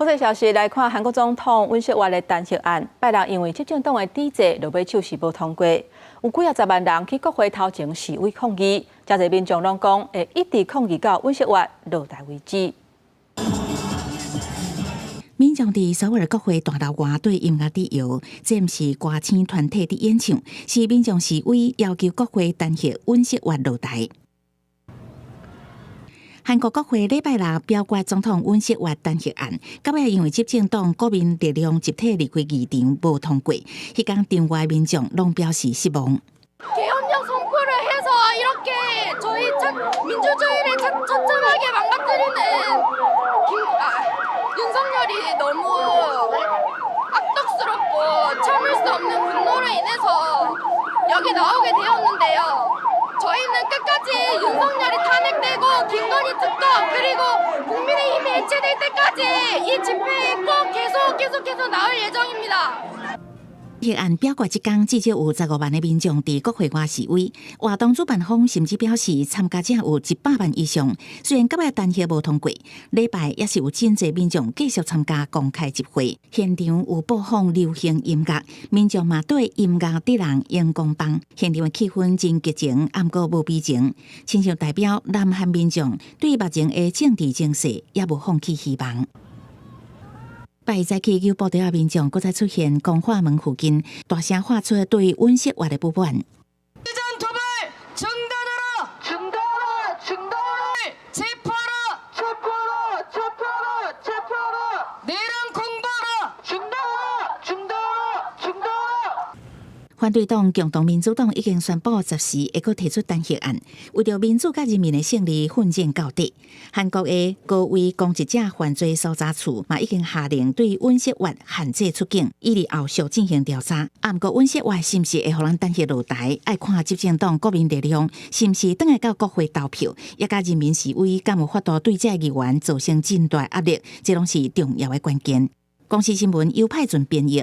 国际消息来看，韩国总统尹锡悦的弹劾案，拜登因为执政党的抵制，落尾手是无通过。有几10万人去国会头前示威抗议，真侪民众拢讲会一直抗议到尹锡悦落台为止。民众伫首尔国会大楼外对音乐致摇，这毋是歌星团体伫演唱，是民众示威要求国会弹劾尹锡悦落台。韩国国会礼拜六表决总统尹锡悦弹劾案，到尾因为执政党国民力量集体离开议场无通过，迄天场外民众拢表示失望。 개헌령 선포를 해서 이렇게 저희 민주주의를 처참하게 망가뜨리는 윤석열이 너무 악덕스럽고 참을 수 없는 분노로 인해서 여기 나오게 되었는데요. 저희는 끝까지 윤석열이 탄핵되고 김건희 특검 그리고 국민의힘이 해체될 때까지 이 집회에 꼭 계속해서 나올 예정입니다. 案表决即天，至少有15万的民众伫国会外示威。活动主办方甚至表示，参加者有100万以上。虽然到尾弹劾无通过，礼拜也是有真侪民众继续参加公开集会。现场有播放流行音乐，民众嘛对音乐敌人荧光棒。现场的气氛真激情，暗过无悲情。亲像代表南韩民众对目前的政治情势也无放弃希望。 拜早起，有报道啊，民众搁再出现公化门附近，大声喊出对尹锡悦的不满。 反对党共同民主党已经宣布10时会阁提出弹劾案，为着民主甲人民的胜利奋战到底。韩国的高位攻击者犯罪搜查处嘛已经下令对尹锡悦限制出境，以利后续进行调查。不过尹锡悦是毋是会互人弹劾落台，爱看执政党国民力量是毋是倒来到国会投票，也甲人民示威敢有法度对这议员造成真大压力，这拢是重要的关键。公视新闻由派准编译。